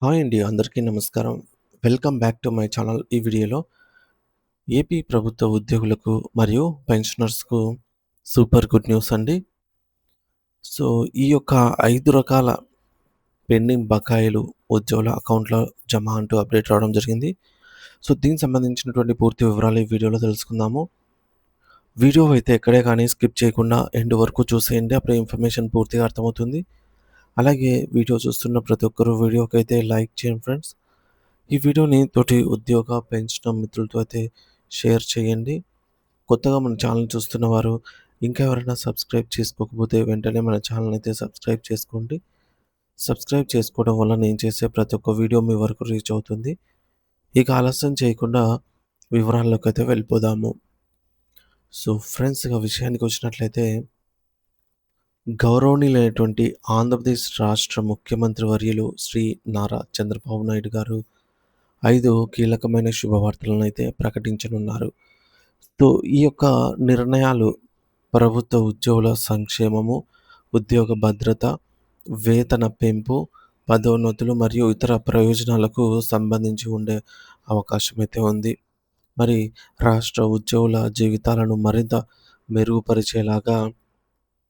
Hi అండి. అందరికీ నమస్కారం. Welcome back to my channel. ఈ వీడియోలో ఏపీ ప్రభుత్వ ఉద్యోగులకు మరియు పెన్షనర్స్‌కు సూపర్ గుడ్ న్యూస్ అండి. సో, ఈ యొక్క 5 రకాల పెండింగ్ బకాయిలు ఉద్యోగుల అకౌంట్‌లో జమ అంటూ అప్డేట్ రావడం జరిగింది. సో, దీనికి సంబంధించినటువంటి పూర్తి వివరాలు ఈ వీడియోలో తెలుసుకుందాము. వీడియో అయితే ఎక్కడే కానీ స్కిప్ చేయకుండా ఎండ్ వరకు చూసేయండి. అప్పుడే ఇన్ఫర్మేషన్ పూర్తిగా అర్థమవుతుంది. అలాగే వీడియో చూస్తున్న ప్రతి ఒక్కరు వీడియోకైతే లైక్ చేయండి ఫ్రెండ్స్. ఈ వీడియోని తోటి ఉద్యోగ, పెన్షన్ మిత్రులతో అయితే షేర్ చేయండి. కొత్తగా మన ఛానల్ చూస్తున్న వారు ఇంకా ఎవరైనా సబ్స్క్రైబ్ చేసుకోకపోతే వెంటనే మన ఛానల్ అయితే సబ్స్క్రైబ్ చేసుకోండి. సబ్స్క్రైబ్ చేసుకోవడం వల్ల నేను చేసే ప్రతి ఒక్క వీడియో మీ వరకు రీచ్ అవుతుంది. ఇక ఆలస్యం చేయకుండా వివరాల్లోకైతే వెళ్ళిపోదాము. సో ఫ్రెండ్స్, ఇక విషయానికి వచ్చినట్లయితే గౌరవనీయులైనటువంటి ఆంధ్రప్రదేశ్ రాష్ట్ర ముఖ్యమంత్రి వర్యులు శ్రీ నారా చంద్రబాబు నాయుడు గారు 5 కీలకమైన శుభవార్తలనైతే ప్రకటించనున్నారు. సో, ఈ యొక్క నిర్ణయాలు ప్రభుత్వ ఉద్యోగుల సంక్షేమము, ఉద్యోగ భద్రత, వేతన పెంపు, పదోన్నతులు మరియు ఇతర ప్రయోజనాలకు సంబంధించి ఉండే అవకాశమైతే ఉంది. మరి రాష్ట్ర ఉద్యోగుల జీవితాలను మరింత మెరుగుపరిచేలాగా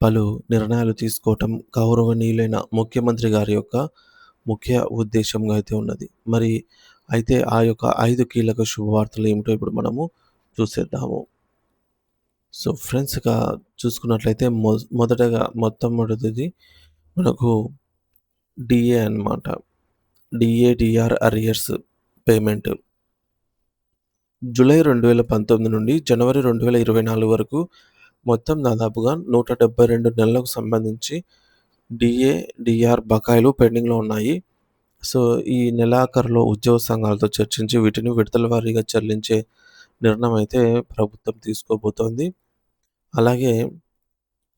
పలు నిర్ణయాలు తీసుకోవటం గౌరవనీయులైన ముఖ్యమంత్రి గారి యొక్క ముఖ్య ఉద్దేశంగా అయితే ఉన్నది. మరి అయితే ఆ యొక్క 5 కీలక శుభవార్తలు ఏమిటో ఇప్పుడు మనము చూసేద్దాము. సో ఫ్రెండ్స్, ఇక చూసుకున్నట్లయితే మొదటగా మొట్టమొదటిది మనకు డీఏ అన్నమాట. DA arrears payment. జూలై 2019 నుండి జనవరి 2024 వరకు మొత్తం దాదాపుగా 172 నెలలకు సంబంధించి డీఆర్ బకాయిలు పెండింగ్‌లో ఉన్నాయి. సో, ఈ నెలాఖరులో ఉద్యోగ సంఘాలతో చర్చించి వీటిని విడతల వారీగా చెల్లించే నిర్ణయం అయితే ప్రభుత్వం తీసుకోబోతోంది. అలాగే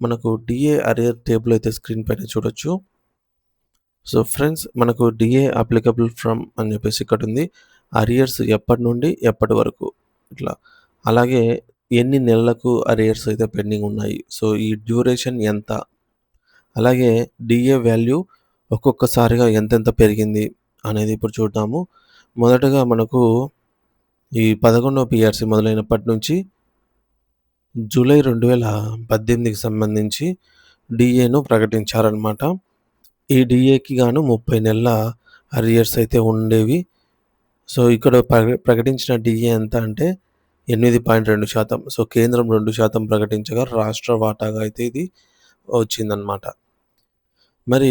మనకు డీఏ అరియర్ టేబుల్ అయితే స్క్రీన్ పైన చూడొచ్చు. సో ఫ్రెండ్స్, మనకు డీఏ అప్లికబుల్ ఫ్రమ్ అని చెప్పేసి ఇక్కడుంది. అరియర్స్ ఎప్పటి నుండి ఎప్పటి వరకు ఇట్లా. అలాగే ఎన్ని నెలలకు అరియర్స్ అయితే పెండింగ్ ఉన్నాయి. సో, ఈ డ్యూరేషన్ ఎంత? అలాగే డీఏ వాల్యూ ఒక్కొక్కసారిగా ఎంతెంత పెరిగింది అనేది ఇప్పుడు చూద్దాము. మొదటగా మనకు ఈ 11వ పీఆర్సీ మొదలైనప్పటి నుంచి జూలై 2018కి సంబంధించి డీఏను ప్రకటించారనమాట. ఈ డీఏకి గాను 30 నెలల అరియర్స్ అయితే ఉండేవి. సో, ఇక్కడ ప్రకటించిన డీఏ ఎంత అంటే 8.2%. సో, కేంద్రం 2% ప్రకటించగా రాష్ట్ర వాటాగా అయితే ఇది వచ్చిందనమాట. మరి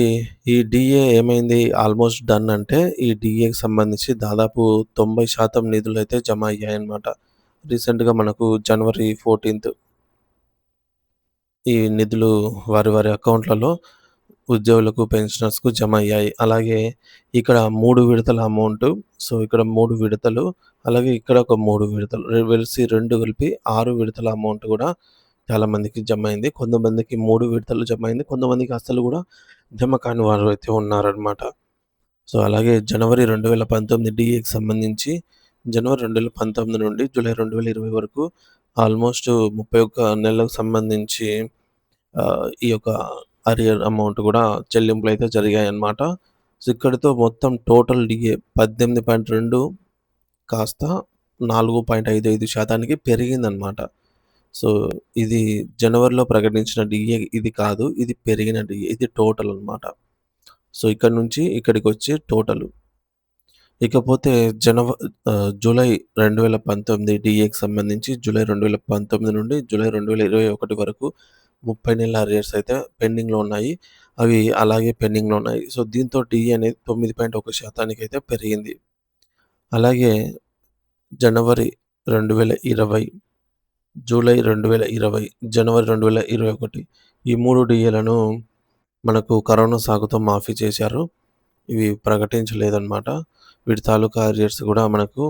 ఈ డీఏ ఏమైంది? ఆల్మోస్ట్ డన్ అంటే ఈ డీఏకి సంబంధించి దాదాపు 90% నిధులైతే జమ అయ్యాయన్నమాట. రీసెంట్‌గా మనకు జనవరి 14థ్ ఈ నిధులు వారి వారి అకౌంట్‌లలో ఉద్యోగులకు, పెన్షనర్స్‌కు జమ అయ్యాయి. అలాగే ఇక్కడ 3 విడతల అమౌంటు. సో, ఇక్కడ 3 విడతలు, అలాగే ఇక్కడ ఒక 3 విడతలు వెలిసి 2 కలిపి 6 విడతల అమౌంట్ కూడా చాలామందికి జమ అయింది. కొంతమందికి 3 విడతలు జమ అయింది. కొంతమందికి అస్సలు కూడా జమ కాని వారు అయితే ఉన్నారనమాట. సో, అలాగే జనవరి 2019 డీఏకి సంబంధించి జనవరి 2019 నుండి జూలై 2020 వరకు ఆల్మోస్ట్ 31 నెలలకు సంబంధించి ఈ యొక్క అరియర్ అమౌంట్ కూడా చెల్లింపులైతే జరిగాయన్నమాట. సో, ఇక్కడితో మొత్తం టోటల్ డీఏ 18.2 కాస్త 4.55% పెరిగిందన్నమాట. సో, ఇది జనవరిలో ప్రకటించిన డీఏ ఇది కాదు. ఇది పెరిగిన డీఏ. ఇది టోటల్ అన్నమాట. సో, ఇక్కడి నుంచి ఇక్కడికొచ్చి టోటలు. ఇకపోతే జూలై 2019 డీఏకి సంబంధించి జూలై 2019 నుండి జూలై 2021 వరకు 30 నెలల అరియర్స్ అయితే పెండింగ్‌లో ఉన్నాయి. అవి అలాగే పెండింగ్‌లో ఉన్నాయి. సో, దీంతో డీఏ అనేది 9.1% అయితే పెరిగింది. అలాగే జనవరి 2020, జూలై 2020, జనవరి 2021 ఈ 3 డీఏలను మనకు కరోనా సాకుతో మాఫీ చేశారు. ఇవి ప్రకటించలేదన్నమాట. వీటి తాలూకా అరియర్స్ కూడా మనకు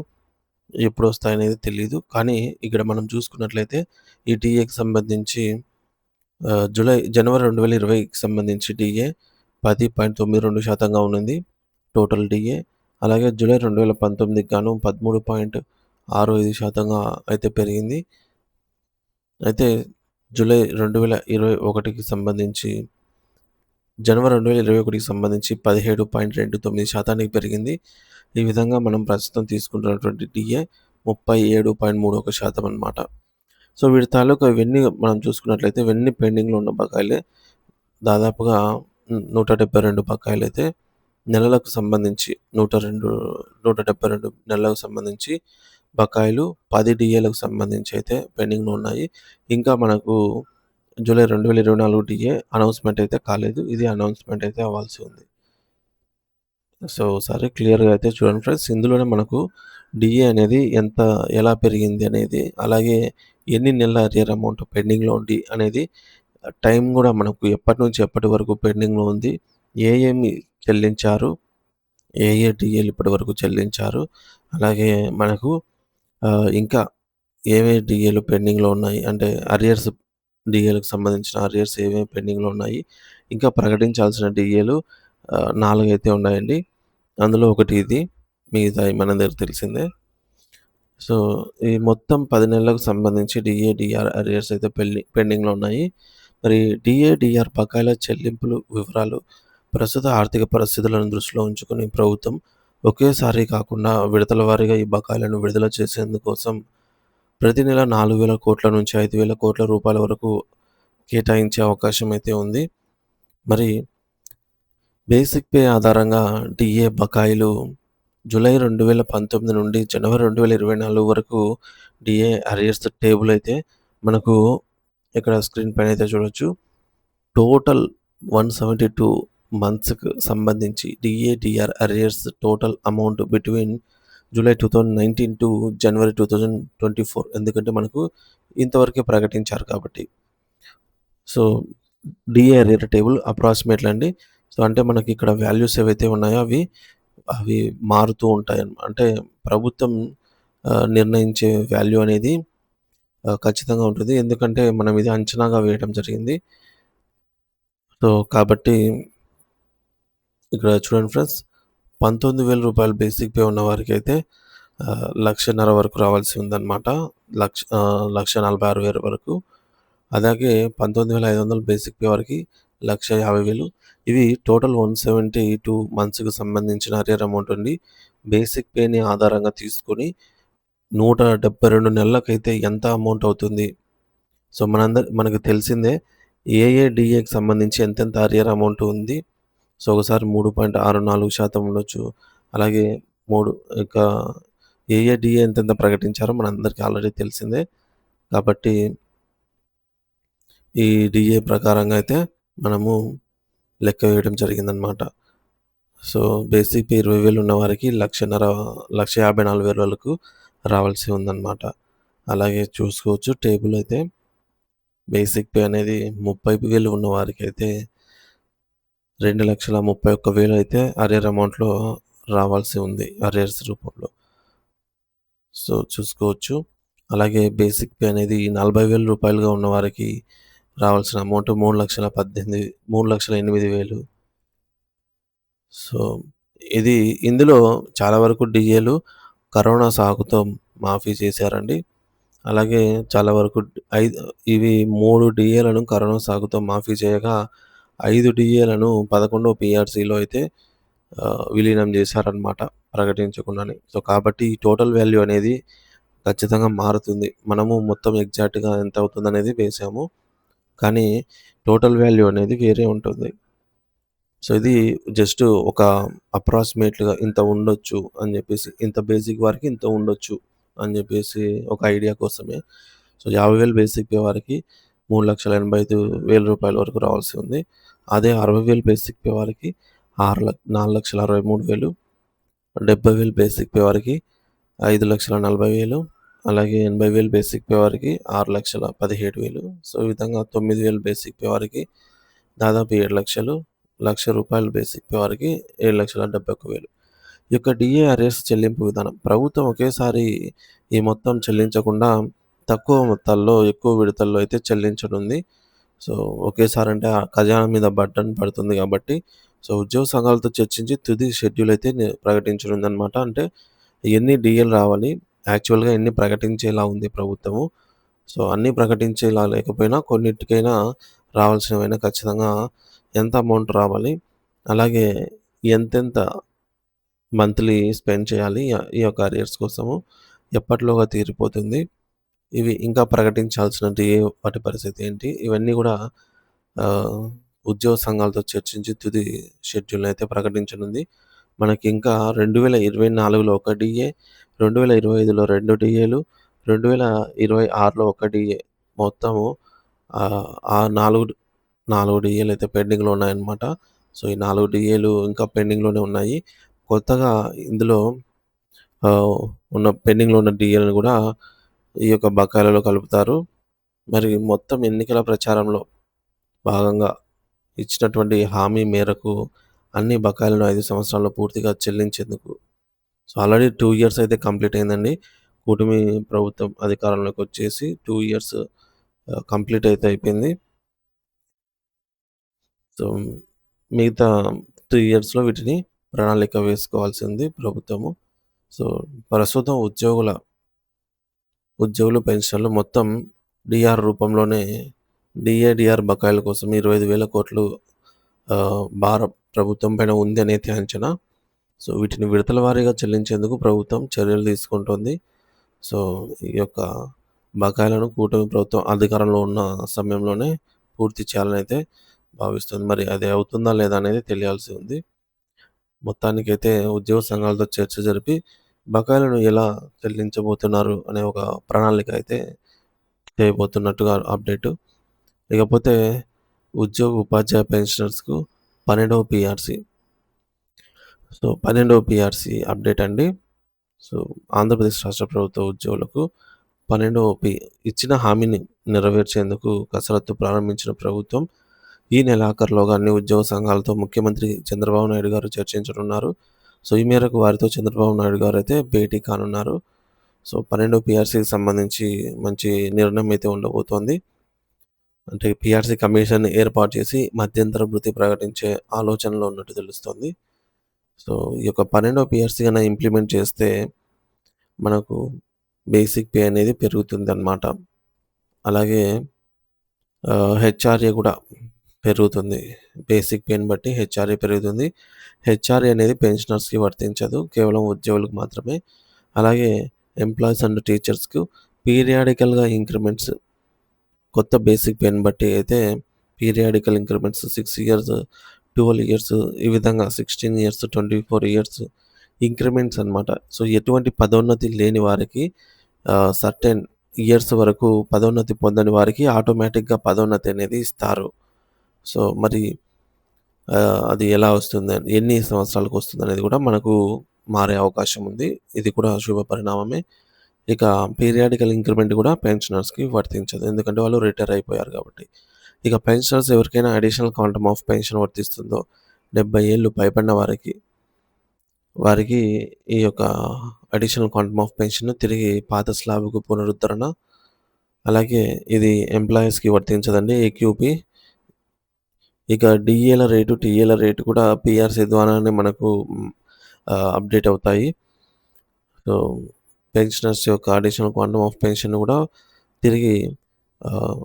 ఎప్పుడొస్తాయనేది తెలీదు. కానీ ఇక్కడ మనం చూసుకున్నట్లయితే ఈ డీఏకి సంబంధించి జనవరి 2020కి సంబంధించి డీఏ 10.92%గా ఉన్నింది టోటల్ డీఏ. అలాగే జూలై 2019కి గాను 13.65%గా అయితే పెరిగింది. అయితే జూలై 2021కి సంబంధించి జనవరి 2021కి సంబంధించి 17.29% పెరిగింది. ఈ విధంగా మనం ప్రస్తుతం తీసుకుంటున్నటువంటి DA 37.31% అన్నమాట. సో, వీటి తాలూకా ఇవన్నీ మనం చూసుకున్నట్లయితే ఇవన్నీ పెండింగ్‌లో ఉన్న బకాయిలే. దాదాపుగా 172 బకాయిలైతే నెలలకు సంబంధించి 172 నెలలకు సంబంధించి బకాయిలు 10 DAలకు సంబంధించి అయితే పెండింగ్‌లో ఉన్నాయి. ఇంకా మనకు జూలై 2024 DA అనౌన్స్‌మెంట్ అయితే కాలేదు. ఇది అనౌన్స్‌మెంట్ అయితే అవ్వాల్సి ఉంది. సో, ఒకసారి క్లియర్‌గా అయితే చూడండి ఫ్రెండ్స్. ఇందులోనే మనకు DA అనేది ఎలా పెరిగింది అనేది, అలాగే ఎన్ని నెలల అరియర్ అమౌంట్ పెండింగ్‌లో ఉంది అనేది, టైం గూడా మనకు ఎప్పటి నుంచి ఎప్పటి వరకు పెండింగ్‌లో ఉంది, ఏమి చెల్లించారు, ఏ DAలు ఇప్పటివరకు చెల్లించారు, అలాగే మనకు ఇంకా ఏవే DAలు పెండింగ్‌లో ఉన్నాయి, అంటే అరియర్స్ DAలకు సంబంధించిన అరియర్స్ ఏమేమి పెండింగ్‌లో ఉన్నాయి, ఇంకా ప్రకటించాల్సిన DAలు 4 అయితే ఉన్నాయండి. అందులో ఒకటి ఇది. మిగతాయి మనందరికి తెలిసిందే. సో, ఈ మొత్తం 10 నెలలకు సంబంధించి DAR అరియర్స్ అయితే పెండింగ్‌లో ఉన్నాయి. మరి DAR బకాయిల చెల్లింపులు వివరాలు ప్రస్తుత ఆర్థిక పరిస్థితులను దృష్టిలో ఉంచుకొని ప్రభుత్వం ఒకేసారి కాకుండా విడతల వారీగా ఈ బకాయిలను విడుదల చేసేందుకోసం ప్రతి నెల 4,000 కోట్ల నుంచి 5,000 కోట్ల రూపాయల వరకు కేటాయించే అవకాశం అయితే ఉంది. మరి బేసిక్ పే ఆధారంగా DA బకాయిలు జూలై 2019 నుండి జనవరి 2024 వరకు DA అరియర్స్ టేబుల్ అయితే మనకు ఇక్కడ స్క్రీన్ పైన అయితే చూడొచ్చు. టోటల్ 172 మంత్స్‌కి సంబంధించి DAR arrears total amount between July 2019 to January 2024, ఎందుకంటే మనకు ఇంతవరకే ప్రకటించారు కాబట్టి. So, DA arrear table approximately అండి. సో, అంటే మనకి ఇక్కడ వాల్యూస్ ఏవైతే ఉన్నాయో అవి మారుతూ ఉంటాయి. అంటే ప్రభుత్వం నిర్ణయించే వాల్యూ అనేది ఖచ్చితంగా ఉంటుంది. ఎందుకంటే మనం ఇది అంచనాగా వేయడం జరిగింది. సో, కాబట్టి ఇక్కడ చూడండి ఫ్రెండ్స్, రూ. 19,000 బేసిక్ పే ఉన్న వారికైతే 1,50,000 వరకు రావాల్సి ఉందన్నమాట. 1,46,000 వరకు. అలాగే 19,500 బేసిక్ పే వారికి 1,50,000. ఇవి టోటల్ 172 మంత్స్‌కి సంబంధించిన అరియర్ అమౌంట్ అండి. బేసిక్ పేని ఆధారంగా తీసుకొని 172 నెలలకైతే ఎంత అమౌంట్ అవుతుంది? సో, మనకు తెలిసిందే DAకి సంబంధించి ఎంతెంత అరియర్ అమౌంట్ ఉంది. సో, ఒకసారి 3.64% ఉండొచ్చు. అలాగే 3 ఇంకా DA ఎంతెంత ప్రకటించారో మనందరికీ ఆల్రెడీ తెలిసిందే. కాబట్టి ఈ DA ప్రకారంగా అయితే మనము లెక్క వేయడం జరిగిందనమాట. సో, బేసిక్ పే 20,000 ఉన్న వారికి 1,54,000 వరకు రావాల్సి ఉందనమాట. అలాగే చూసుకోవచ్చు టేబుల్ అయితే బేసిక్ పే అనేది 30,000 ఉన్న వారికైతే 2,31,000 అయితే అరియర్ అమౌంట్‌లో రావాల్సి ఉంది. అరియర్స్ రూపంలో. సో, చూసుకోవచ్చు. అలాగే బేసిక్ పే అనేది 40,000 రూపాయలుగా ఉన్న వారికి రావాల్సిన అమౌంట్ 3,08,000. సో, ఇందులో చాలా వరకు DAలు కరోనా సాకుతో మాఫీ చేశారండి. అలాగే చాలా వరకు ఐద్ ఇవి 3 DAలను కరోనా సాకుతో మాఫీ చేయగా 5 DAలను 11వ PRCలో అయితే విలీనం చేశారనమాట ప్రకటించకుండానే. సో, కాబట్టి ఈ టోటల్ వాల్యూ అనేది ఖచ్చితంగా మారుతుంది. మనము మొత్తం ఎగ్జాక్ట్‌గా ఎంత అవుతుందనేది వేసాము. కానీ టోటల్ వాల్యూ అనేది వేరే ఉంటుంది. సో, ఇది జస్ట్ ఒక అప్రాక్సిమేట్‌గా ఇంత ఉండొచ్చు అని జెప్పేసి, ఇంత బేసిక్ వారికి ఇంత ఉండొచ్చు అని జెప్పేసి ఒక ఐడియా కోసమే. సో, 50,000 బేసిక్ పే వారికి రూ. 3,85,000 వరకు రావాల్సి ఉంది. అదే 60,000 బేసిక్ పే వారికి 4,63,000, 70,000 బేసిక్ పే వారికి 5,40,000, అలాగే 80,000 బేసిక్ పే వారికి 6,17,000. సో, ఈ విధంగా 9,000 బేసిక్ పే వారికి దాదాపు 7,00,000, రూ. 1,00,000 బేసిక్ పే వారికి 7,71,000. ఈ యొక్క DA అరియర్స్ చెల్లింపు విధానం. ప్రభుత్వం ఒకేసారి ఈ మొత్తం చెల్లించకుండా తక్కువ మొత్తాల్లో, ఎక్కువ విడతల్లో అయితే చెల్లించనుంది. సో, ఒకేసారి అంటే ఆ ఖజానా మీద బర్డెన్ పడుతుంది కాబట్టి, సో, ఉద్యోగ సంఘాలతో చర్చించి తుది షెడ్యూల్ అయితే ప్రకటించనుందనమాట. అంటే ఎన్ని DAలు రావాలి, యాక్చువల్‌గా ఎన్ని ప్రకటించేలా ఉంది ప్రభుత్వము. సో, అన్నీ ప్రకటించేలా లేకపోయినా కొన్నిటికైనా రావాల్సినవైనా ఖచ్చితంగా ఎంత అమౌంట్ రావాలి, అలాగే ఎంతెంత మంత్లీ స్పెండ్ చేయాలి ఈ యొక్క అరియర్స్ కోసము, ఎప్పటిలోగా తీరిపోతుంది, ఇవి ఇంకా ప్రకటించాల్సినటి వాటి పరిస్థితి ఏంటి, ఇవన్నీ కూడా ఆహ్, ఉద్యోగ సంఘాలతో చర్చించి తుది షెడ్యూల్‌నయితే ప్రకటించనుంది. మనకి ఇంకా 2024లో ఒక డీఏ, 2025లో 2 డీఏలు, 2026లో ఒక డీఏ, మొత్తము ఆ 4 డీఏలయితే పెండింగ్‌లో ఉన్నాయన్నమాట. సో, ఈ 4 డీఏలు ఇంకా పెండింగ్‌లోనే ఉన్నాయి. కొత్తగా ఇందులో ఆహ్, ఉన్న పెండింగ్‌లో ఉన్న డీఏలను గూడా ఈ యొక్క బకాయిలలో కలుపుతారు. మరి మొత్తం ఎన్నికల ప్రచారంలో భాగంగా ఇచ్చినటువంటి హామీ మేరకు అన్ని బకాయిలను 5 సంవత్సరాల్లో పూర్తిగా చెల్లించేందుకు, సో, ఆల్రెడీ 2 ఇయర్స్ అయితే కంప్లీట్ అయిందండి. కూటమి ప్రభుత్వం అధికారంలోకొచ్చేసి 2 ఇయర్స్ కంప్లీట్ అయితే అయిపోయింది. సో, మిగతా 3 ఇయర్స్‌లో వీటిని ప్రణాళిక వేసుకోవాల్సింది ప్రభుత్వము. సో, ప్రస్తుతం ఉద్యోగులు పెన్షన్లు మొత్తం డీఆర్ రూపంలోనే డీఏ బకాయిల కోసం 25,000 కోట్లు భారం ప్రభుత్వం పైన ఉంది అనేది అంచనా. సో, వీటిని విడతల వారీగా చెల్లించేందుకు ప్రభుత్వం చర్యలు తీసుకుంటోంది. సో, ఈ యొక్క బకాయిలను కూటమి ప్రభుత్వం అధికారంలో ఉన్న సమయంలోనే పూర్తి చేయాలనైతే భావిస్తుంది. మరి అది అవుతుందా లేదా అనేది తెలియాల్సి ఉంది. మొత్తానికైతే ఉద్యోగ సంఘాలతో చర్చ జరిపి బకాయిలను ఎలా చెల్లించబోతున్నారు అనే ఒక ప్రణాళిక అయితే చేయబోతున్నట్టుగా అప్డేటు. ఇకపోతే ఉపాధ్యాయ పెన్షనర్స్‌కు 12వ పీఆర్సీ. సో, 12వ పీఆర్సీ అప్డేట్ అండి. సో, ఆంధ్రప్రదేశ్ రాష్ట్ర ప్రభుత్వ ఉద్యోగులకు 12వ ఇచ్చిన హామీని నెరవేర్చేందుకు కసరత్తు ప్రారంభించిన ప్రభుత్వం ఈ నెలాఖరులోగా అన్ని ఉద్యోగ సంఘాలతో ముఖ్యమంత్రి చంద్రబాబు నాయుడు గారు చర్చించనున్నారు. సో, ఈ మేరకు వారితో చంద్రబాబు నాయుడు గారైతే భేటీ కానున్నారు. సో, 12వ పీఆర్సీకి సంబంధించి మంచి నిర్ణయం అయితే ఉండబోతోంది. అంటే పీఆర్సీ కమిషన్ ఏర్పాటు చేసి మధ్యంతర భృతి ప్రకటించే ఆలోచనలో ఉన్నట్టు తెలుస్తోంది. సో, ఈ యొక్క 12వ పీఆర్సీ గన ఇంప్లిమెంట్ చేస్తే మనకు బేసిక్ పే అనేది పెరుగుతుందనమాట. అలాగే హెచ్ఆర్ఏ గూడా పెరుగుతుంది. బేసిక్ పేని బట్టి హెచ్ఆర్ఏ పెరుగుతుంది. హెచ్ఆర్ఏ అనేది పెన్షనర్స్‌కి వర్తించదు. కేవలం ఉద్యోగులకు మాత్రమే. అలాగే ఎంప్లాయీస్ అండ్ టీచర్స్‌కు పీరియాడికల్‌గా ఇంక్రిమెంట్స్, కొత్త బేసిక్ పేని బట్టి అయితే పీరియాడికల్ ఇంక్రిమెంట్స్ 6 ఇయర్స్, 12 ఇయర్స్, ఈ విధంగా 16 ఇయర్స్, 24 ఇయర్స్ ఇంక్రిమెంట్స్ అనమాట. సో, ఎటువంటి పదోన్నతి లేని వారికి సర్టెన్ ఇయర్స్ వరకు పదోన్నతి పొందని వారికి ఆటోమేటిక్‌గా పదోన్నతి అనేది ఇస్తారు. సో, మరి అది ఎలా వస్తుందని, ఎన్ని సంవత్సరాలకు వస్తుందనేది కూడా మనకు మారే అవకాశం ఉంది. ఇది కూడా శుభ పరిణామమే. ఇక పీరియాడికల్ ఇంక్రిమెంట్ కూడా పెన్షనర్స్‌కి వర్తించదు. ఎందుకంటే వాళ్ళు రిటైర్ అయిపోయారు కాబట్టి. ఇక పెన్షనర్స్ ఎవరికైనా అడిషనల్ క్వాంటమ్ ఆఫ్ పెన్షన్ వర్తిస్తుందో 70 ఏళ్ళు పైబడిన వారికి ఈ యొక్క అడిషనల్ క్వాంటమ్ ఆఫ్ పెన్షన్ తిరిగి పాత స్లాబ్‌కు పునరుద్ధరణ. అలాగే ఇది ఎంప్లాయీస్‌కి వర్తించదండి ఏక్యూపీ. ఇక డీఏల రేటు, టీఏల రేటు కూడా పీఆర్సీ ద్వారానే మనకు అప్డేట్ అవుతాయి. సో, పెన్షనర్స్ యొక్క అడిషనల్ క్వాంటమ్ ఆఫ్ పెన్షన్ కూడా తిరిగి ఆహ్,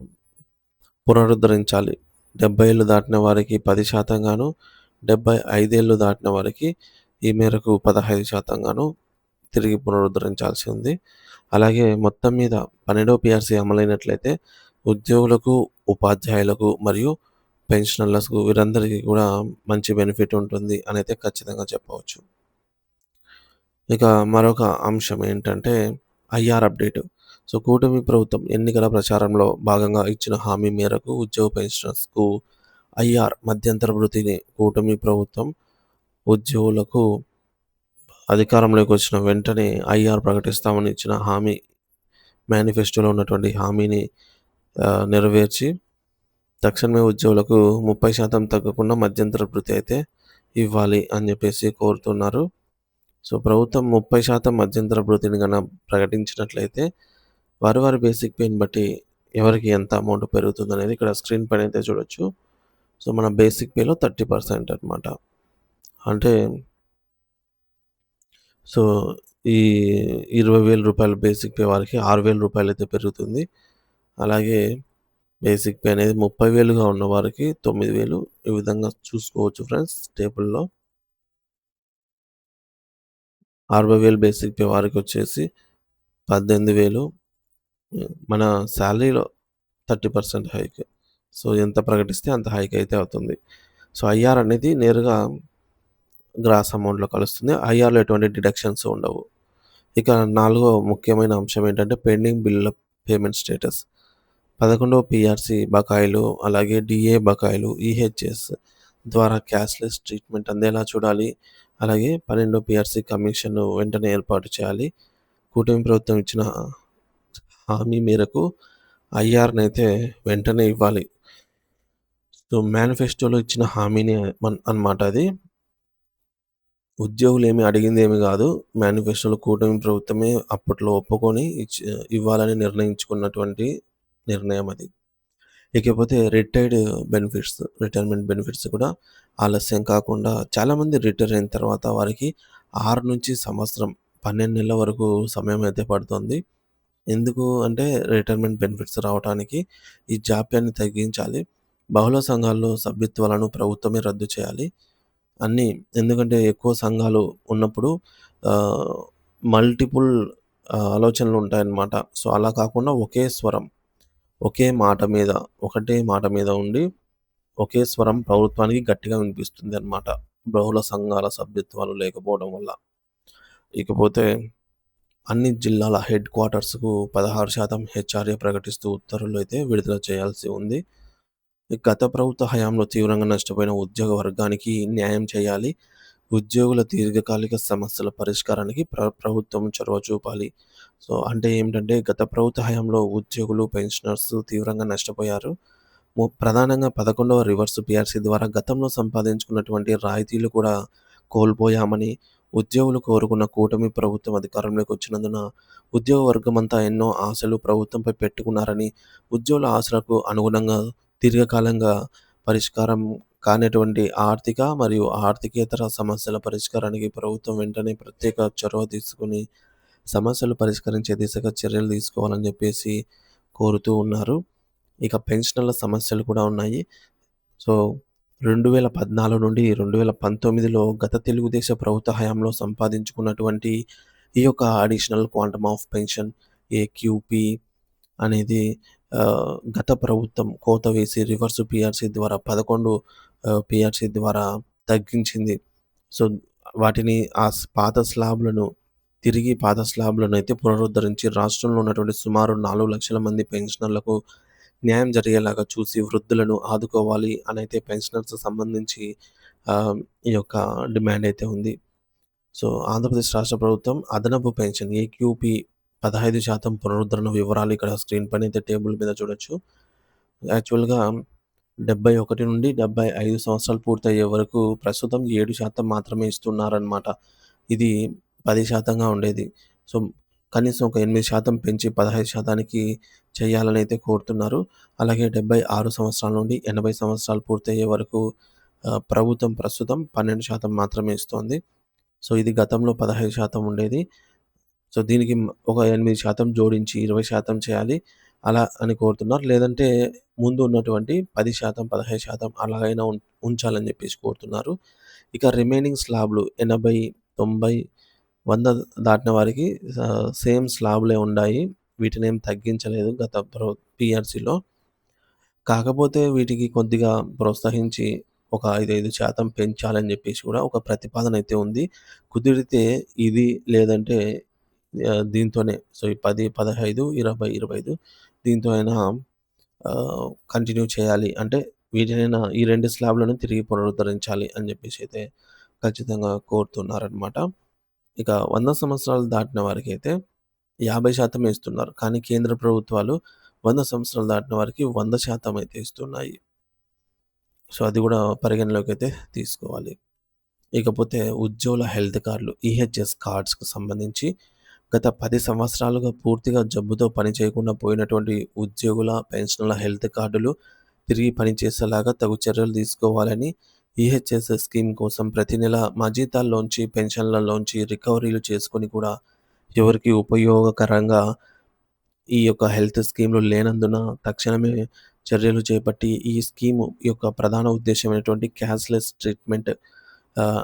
పునరుద్ధరించాలి. 70 ఏళ్ళు దాటిన వారికి 10% గాను, 75 ఏళ్ళు దాటిన వారికి ఈ మేరకు 15% గాను తిరిగి పునరుద్ధరించాల్సి ఉంది. అలాగే మొత్తం మీద 12వ పీఆర్సీ అమలైనట్లయితే ఉద్యోగులకు, ఉపాధ్యాయులకు మరియు పెన్షనర్లకు వీరందరికీ కూడా మంచి బెనిఫిట్ ఉంటుంది అనైతే ఖచ్చితంగా చెప్పవచ్చు. ఇక మరొక అంశం ఏంటంటే ఐఆర్ అప్డేట్. సో, కూటమి ప్రభుత్వం ఎన్నికల ప్రచారంలో భాగంగా ఇచ్చిన హామీ మేరకు ఉద్యోగ పెన్షనర్స్‌కు ఐఆర్ మధ్యంతర భృతిని కూటమి ప్రభుత్వం ఉద్యోగులకు అధికారంలోకి వచ్చిన వెంటనే ఐఆర్ ప్రకటిస్తామని ఇచ్చిన హామీ, మేనిఫెస్టోలో ఉన్నటువంటి హామీని నెరవేర్చి తక్షణమే ఉద్యోగులకు 30% తగ్గకుండా మధ్యంతర భృతి అయితే ఇవ్వాలి అని చెప్పేసి కోరుతున్నారు. సో, ప్రభుత్వం 30% మధ్యంతర భృతిని ప్రకటించినట్లయితే వారి బేసిక్ పేని బట్టి ఎవరికి ఎంత అమౌంట్ పెరుగుతుందనేది ఇక్కడ స్క్రీన్ పైన అయితే చూడొచ్చు. సో, మన బేసిక్ పేలో 30% అనమాట. అంటే సో, ఈ రూ. 20,000 బేసిక్ పే వారికి రూ. 6,000 అయితే పెరుగుతుంది. అలాగే బేసిక్ పే అనేది 30,000గా ఉన్న వారికి 9,000 ఈ విధంగా చూసుకోవచ్చు ఫ్రెండ్స్ టేబుల్‌లో. 60,000 బేసిక్ పే వారికొచ్చేసి 18,000 మన సాలరీలో 30% హైక్. సో, ఎంత ప్రకటిస్తే అంత హైక్ అయితే అవుతుంది. సో, ఐఆర్ అనేది నేరుగా గ్రాస్ అమౌంట్‌లో కలుస్తుంది. ఐఆర్‌లో ఎటువంటి డిడక్షన్స్ ఉండవు. ఇక నాలుగో ముఖ్యమైన అంశం ఏంటంటే పెండింగ్ బిల్లుల పేమెంట్ స్టేటస్. 11వ పీఆర్‌సీ బకాయిలు, అలాగే డీఏ బకాయిలు, ఈహెచ్ఎస్ ద్వారా క్యాష్‌లెస్ ట్రీట్మెంట్ అందేలా చూడాలి. అలాగే 12వ పీఆర్‌సీ కమిషన్‌ను వెంటనే ఏర్పాటు చేయాలి. కూటమి ప్రభుత్వం ఇచ్చిన హామీ మేరకు ఐఆర్‌నైతే వెంటనే ఇవ్వాలి. సో, మేనిఫెస్టోలో ఇచ్చిన హామీని అన్నమాట అది. ఉద్యోగులేమి అడిగిందేమి గాదు. మేనిఫెస్టోలో కూటమి ప్రభుత్వమే అప్పట్లో ఒప్పుకొని ఇవ్వాలని నిర్ణయించుకున్నటువంటి నిర్ణయం అది. ఇకపోతే రిటైర్మెంట్ బెనిఫిట్స్ కూడా ఆలస్యం కాకుండా చాలామంది రిటైర్ అయిన తర్వాత వారికి 6 నుంచి సంవత్సరం, 12 నెలల వరకు సమయం అయితే పడుతుంది. ఎందుకు అంటే రిటైర్మెంట్ బెనిఫిట్స్ రావటానికి ఈ జాప్యాన్ని తగ్గించాలి. బహుళ సంఘాల్లో సభ్యత్వాలను ప్రభుత్వమే రద్దు చేయాలి. అన్నీ ఎందుకంటే ఎక్కువ సంఘాలు ఉన్నప్పుడు ఆహ్, మల్టిపుల్ ఆలోచనలుంటాయన్నమాట. సో, అలా కాకుండా ఒకే స్వరం, ఒకే మాట మీద, ఒకటే మాట మీద ఉండి, ఒకే స్వరం ప్రభుత్వానికి గట్టిగా వినిపిస్తుందన్నమాట. బహుళ సంఘాల సభ్యత్వాలు లేకపోవడం వల్ల. ఇకపోతే అన్ని జిల్లాల హెడ్ క్వార్టర్స్‌కు 16% హెచ్ఆర్ఏ ప్రకటిస్తూ ఉత్తర్వులు అయితే విడుదల చేయాల్సి ఉంది. గత ప్రభుత్వ హయాంలో తీవ్రంగా నష్టపోయిన ఉద్యోగ వర్గానికి న్యాయం చేయాలి. ఉద్యోగుల దీర్ఘకాలిక సమస్యల పరిష్కారానికి ప్రభుత్వం చొరవ చూపాలి. సో, అంటే ఏమిటంటే గత ప్రభుత్వ హయాంలో ఉద్యోగులు, పెన్షనర్స్ తీవ్రంగా నష్టపోయారు. ప్రధానంగా 11వ రివర్స్ పీఆర్సీ ద్వారా గతంలో సంపాదించుకున్నటువంటి రాయితీలు కూడా కోల్పోయామని, ఉద్యోగులు కోరుకున్న కూటమి ప్రభుత్వం అధికారంలోకి వచ్చినందున ఉద్యోగ వర్గమంతా ఎన్నో ఆశలు ప్రభుత్వంపై పెట్టుకున్నారని, ఉద్యోగుల ఆశలకు అనుగుణంగా దీర్ఘకాలంగా పరిష్కారం కానటువంటి ఆర్థిక మరియు ఆర్థికేతర సమస్యల పరిష్కారానికి ప్రభుత్వం వెంటనే ప్రత్యేక చొరవ తీసుకొని సమస్యలు పరిష్కరించే దిశగా చర్యలు తీసుకోవాలని చెప్పేసి కోరుతూ ఉన్నారు. ఇక పెన్షనర్ల సమస్యలు కూడా ఉన్నాయి. సో, 2014 నుండి 2019లో గత తెలుగుదేశం ప్రభుత్వ హయాంలో సంపాదించుకున్నటువంటి ఈ యొక్క additional quantum of pension AQP అనేది గత ప్రభుత్వం కోత వేసి రివర్స్ పీఆర్సీ ద్వారా 11 పీఆర్సీ ద్వారా తగ్గించింది. సో, వాటిని పాత స్లాబ్‌లను తిరిగి పాత స్లాబ్‌లనైతే పునరుద్ధరించి రాష్ట్రంలో ఉన్నటువంటి సుమారు 4,00,000 మంది పెన్షనర్లకు న్యాయం జరిగేలాగా చూసి వృద్ధులను ఆదుకోవాలి అనైతే పెన్షనర్స్ సంబంధించి ఈ యొక్క డిమాండ్ అయితే ఉంది. సో, ఆంధ్రప్రదేశ్ రాష్ట్ర ప్రభుత్వం అదనపు పెన్షన్ ఏక్యూపీ 15% పునరుద్ధరణ వివరాలు ఇక్కడ స్క్రీన్ పైన అయితే టేబుల్ మీద చూడొచ్చు. యాక్చువల్‌గా 71 నుండి 75 సంవత్సరాలు పూర్తయ్యే వరకు ప్రస్తుతం 7% మాత్రమే ఇస్తున్నారనమాట. ఇది 10%గా ఉండేది. సో, కనీసం ఒక 8% పెంచి 15%కి చేయాలని అయితే కోరుతున్నారు. అలాగే 76 సంవత్సరాల నుండి 80 సంవత్సరాలు పూర్తయ్యే వరకు ప్రభుత్వం ప్రస్తుతం 12% మాత్రమే ఇస్తోంది. సో, ఇది గతంలో 15% ఉండేది. సో, దీనికి ఒక 8% జోడించి 20% చేయాలి. అలా అని కోరుతున్నారు. లేదంటే ముందు ఉన్నటువంటి 10%, 15% అలాగైనా ఉంచాలని జెప్పేసి కోరుతున్నారు. ఇక రిమైనింగ్ స్లాబ్‌లు 80, 90, 100 దాటిన వారికి సేమ్ స్లాబ్‌లే ఉండాయి. వీటినేం తగ్గించలేదు గత పీఆర్సీలో. కాకపోతే వీటికి కొద్దిగా ప్రోత్సహించి ఒక 5% పెంచాలని జెప్పేసి కూడా ఒక ప్రతిపాదన అయితే ఉంది. కుదిరితే ఇది లేదంటే దీంతోనే సో, ఈ 10, 15, 20, 25 దీంతో అయినా కంటిన్యూ చేయాలి. అంటే వీటినైనా ఈ 2 స్లాబ్‌లను తిరిగి పునరుద్ధరించాలి అని జెప్పేసి అయితే ఖచ్చితంగా కోరుతున్నారనమాట. ఇక 100 సంవత్సరాలు దాటిన వారికైతే 50% ఇస్తున్నారు. కానీ కేంద్ర ప్రభుత్వాలు 100 సంవత్సరాలు దాటిన వారికి 100% అయితే ఇస్తున్నాయి. సో, అది గూడా పరిగణలోకైతే తీసుకోవాలి. ఇకపోతే ఉజ్వల హెల్త్ కార్డ్‌లు ఈహెచ్ఎస్ కార్డ్స్‌కి సంబంధించి గత 10 సంవత్సరాలుగా పూర్తిగా జబ్బుతో పని చేయకుండా పోయినటువంటి ఉద్యోగుల, పెన్షనర్ల హెల్త్ కార్డులు తిరిగి పనిచేసేలాగా తగు చర్యలు తీసుకోవాలని ఈహెచ్ఎస్ స్కీమ్ కోసం ప్రతి నెల మా జీతాల్లోంచి, పెన్షన్‌లలోంచి రికవరీలు చేసుకొని కూడా ఎవరికీ ఉపయోగకరంగా ఈ యొక్క హెల్త్ స్కీమ్‌లు లేనందున తక్షణమే చర్యలు చేపట్టి ఈ స్కీము యొక్క ప్రధాన ఉద్దేశ్యమైనటువంటి క్యాష్‌లెస్ ట్రీట్‌మెంట్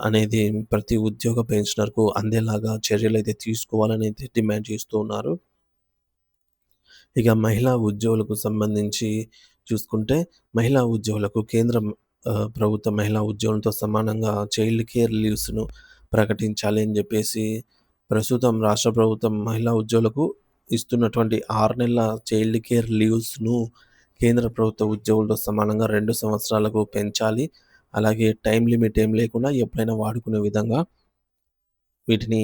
అనేది ప్రతి ఉద్యోగ పెన్షనర్‌కు అందేలాగా చర్యలైతే తీసుకోవాలనైతే డిమాండ్ చేస్తూ ఉన్నారు. ఇక మహిళా ఉద్యోగులకు సంబంధించి చూసుకుంటే, మహిళా ఉద్యోగులకు కేంద్రం ప్రభుత్వ మహిళా ఉద్యోగులతో సమానంగా చైల్డ్ కేర్ లీవ్స్‌ను ప్రకటించాలి అని జెప్పేసి ప్రస్తుతం రాష్ట్ర ప్రభుత్వం మహిళా ఉద్యోగులకు ఇస్తున్నటువంటి 6 నెలల చైల్డ్ కేర్ లీవ్స్‌ను కేంద్ర ప్రభుత్వ ఉద్యోగులతో సమానంగా 2 సంవత్సరాలకు పెంచాలి. అలాగే టైమ్ లిమిట్ ఏం లేకుండా ఎప్పుడైనా వాడుకునే విధంగా వీటిని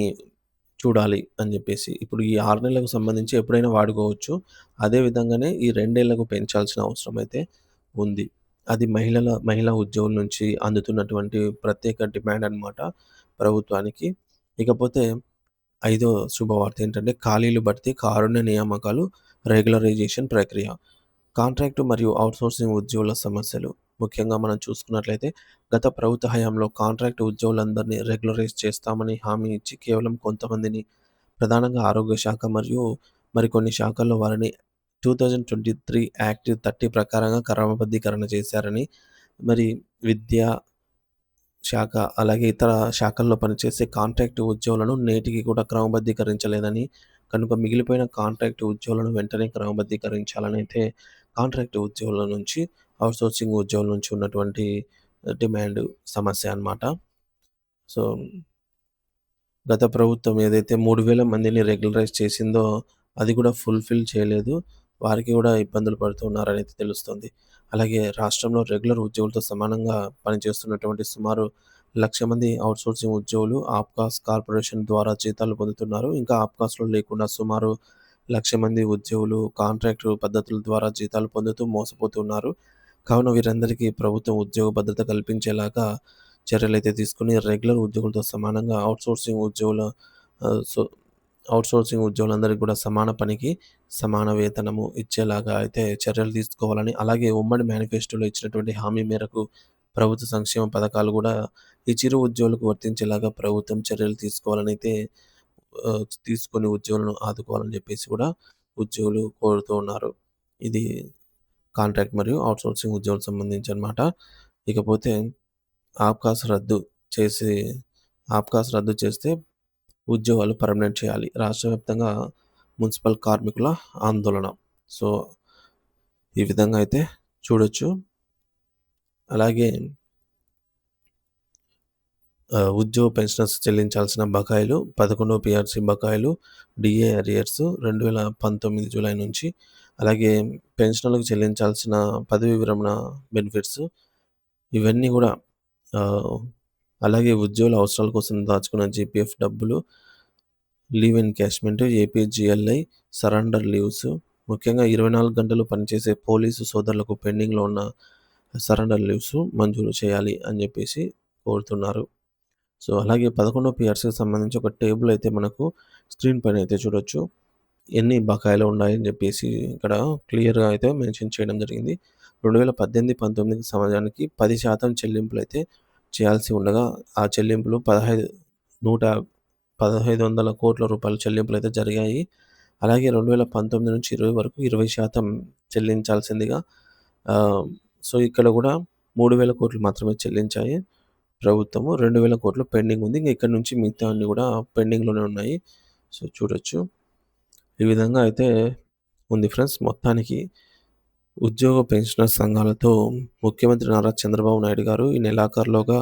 చూడాలి అని జెప్పేసి. ఇప్పుడు ఈ 6 నెలలకు సంబంధించి ఎప్పుడైనా వాడుకోవచ్చు. అదే విధంగానే ఈ 2 ఏళ్లకు పెంచాల్సిన అవసరం అయితే ఉంది. అది మహిళా ఉద్యోగుల నుంచి అందుతున్నటువంటి ప్రత్యేక డిమాండ్ అన్నమాట ప్రభుత్వానికి. ఇకపోతే ఐదో శుభవార్త ఏంటంటే ఖాళీలు భర్తీ, కారుణ్య నియామకాలు, రెగ్యులరైజేషన్ ప్రక్రియ. కాంట్రాక్టు మరియు ఔట్‌సోర్సింగ్ ఉద్యోగుల సమస్యలు. ముఖ్యంగా మనం చూసుకున్నట్లయితే గత ప్రభుత్వ హయాంలో కాంట్రాక్ట్ ఉద్యోగులందరినీ రెగ్యులరైజ్ చేస్తామని హామీ ఇచ్చి కేవలం కొంతమందిని ప్రధానంగా ఆరోగ్య శాఖ మరియు మరికొన్ని శాఖల్లో వారిని 2023 యాక్ట్ 30 ప్రకారంగా క్రమబద్ధీకరణ చేశారని, మరి విద్యా శాఖ అలాగే ఇతర శాఖల్లో పనిచేసే కాంట్రాక్ట్ ఉద్యోగులను నేటికి కూడా క్రమబద్ధీకరించలేదని, కనుక మిగిలిపోయిన కాంట్రాక్ట్ ఉద్యోగులను వెంటనే క్రమబద్ధీకరించాలని అయితే కాంట్రాక్ట్ ఉద్యోగుల నుంచి, ఔట్‌సోర్సింగ్ ఉద్యోగుల నుంచి ఉన్నటువంటి డిమాండ్ సమస్య అన్నమాట. సో, గత ప్రభుత్వం ఏదైతే 3000 మందిని రెగ్యులరైజ్ చేసిందో అది కూడా ఫుల్‌ఫిల్ చేయలేదు. వారికి కూడా ఇబ్బందులు పడుతున్నారనైతే తెలుస్తుంది. అలాగే రాష్ట్రంలో రెగ్యులర్ ఉద్యోగులతో సమానంగా పనిచేస్తున్నటువంటి సుమారు 1,00,000 మంది ఔట్‌సోర్సింగ్ ఉద్యోగులు ఆప్కాస్ కార్పొరేషన్ ద్వారా జీతాలు పొందుతున్నారు. ఇంకా ఆప్కాస్‌లో లేకుండా సుమారు 1,00,000 మంది ఉద్యోగులు కాంట్రాక్టు పద్ధతుల ద్వారా జీతాలు పొందుతూ మోసపోతున్నారు. కావున వీరందరికీ ప్రభుత్వం ఉద్యోగ భద్రత కల్పించేలాగా చర్యలైతే తీసుకొని రెగ్యులర్ ఉద్యోగులతో సమానంగా ఔట్‌సోర్సింగ్ ఉద్యోగుల ఆహ్, సో ఔట్‌సోర్సింగ్ ఉద్యోగులందరికీ కూడా సమాన పనికి సమాన వేతనము ఇచ్చేలాగా అయితే చర్యలు తీసుకోవాలని, అలాగే ఉమ్మడి మేనిఫెస్టోలో ఇచ్చినటువంటి హామీ మేరకు ప్రభుత్వ సంక్షేమ పథకాలు గూడా ఈ చిరు ఉద్యోగులకు వర్తించేలాగా ప్రభుత్వం చర్యలు తీసుకోవాలనైతే తీసుకొని ఉద్యోగులను ఆదుకోవాలని జెప్పేసి కూడా ఉద్యోగులు కోరుతూ ఉన్నారు. ఇది కాంట్రాక్ట్ మరియు ఔట్‌సోర్సింగ్ ఉద్యోగులకు సంబంధించి అన్నమాట. ఇకపోతే ఆబ్కాస్ రద్దు చేసి ఆబ్కాస్ రద్దు చేస్తే ఉద్యోగాలు పర్మనెంట్ చేయాలి. రాష్ట్ర వ్యాప్తంగా మున్సిపల్ కార్మికుల ఆందోళన. సో, ఈ విధంగా అయితే చూడొచ్చు. అలాగే ఉద్యోగ పెన్షనర్స్ చెల్లించాల్సిన బకాయిలు 11వ పీఆర్‌సీ బకాయిలు, డీఏ అరియర్స్ 2019 జూలై నుంచి, అలాగే పెన్షనర్లకు చెల్లించాల్సిన పదవీ విరమణ బెనిఫిట్స్ ఇవన్నీ గూడా ఆహ్, అలాగే ఉద్యోగుల అవసరాల కోసం దాచుకున్న జీపీఎఫ్ డబ్బులు, leave encashment, APGLI, surrender leaves, ముఖ్యంగా 24 గంటలు పనిచేసే పోలీసు సోదరులకు పెండింగ్‌లో ఉన్న సరెండర్ లీవ్స్ మంజూరు చేయాలి అని జెప్పేసి కోరుతున్నారు. సో, అలాగే 11వ పీఆర్‌సీకి సంబంధించి ఒక టేబుల్ అయితే మనకు స్క్రీన్ పైన అయితే చూడొచ్చు. ఎన్ని బకాయిలు ఉన్నాయని జెప్పేసి ఇక్కడ క్లియర్‌గా అయితే మెన్షన్ చేయడం జరిగింది. 2018, 19 సంవత్సరానికి 10% చెల్లింపులైతే చేయాల్సి ఉండగా, ఆ చెల్లింపులు 1,500 కోట్ల రూపాయల చెల్లింపులైతే జరిగాయి. అలాగే 2019 నుంచి 20 వరకు 20% చెల్లించాల్సిందిగా ఆహ్, సో, ఇక్కడ గూడా 3,000 కోట్లు మాత్రమే చెల్లించాయి ప్రభుత్వము. 2,000 కోట్లు పెండింగ్ ఉంది. ఇంక ఇక్కడ నుంచి మిగతావన్నీ గూడా పెండింగ్‌లోనే ఉన్నాయి. సో, చూడొచ్చు. ఈ విధంగా అయితే ఉంది ఫ్రెండ్స్. మొత్తానికి ఉద్యోగ పెన్షనర్ సంఘాలతో ముఖ్యమంత్రి నారా చంద్రబాబు నాయుడు గారు ఈ నెలాఖరులోగా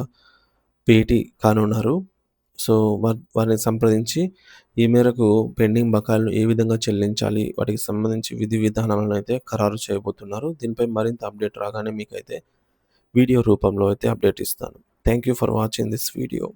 భేటీ కానున్నారు. సో, వారిని సంప్రదించి ఈ మేరకు పెండింగ్ బకాయిలను ఏ విధంగా చెల్లించాలి, వాటికి సంబంధించి విధి విధానాలను అయితే ఖరారు చేయబోతున్నారు. దీనిపై మరింత అప్డేట్ రాగానే మీకైతే వీడియో రూపంలో అయితే అప్డేట్ ఇస్తాను. Thank you for watching this video.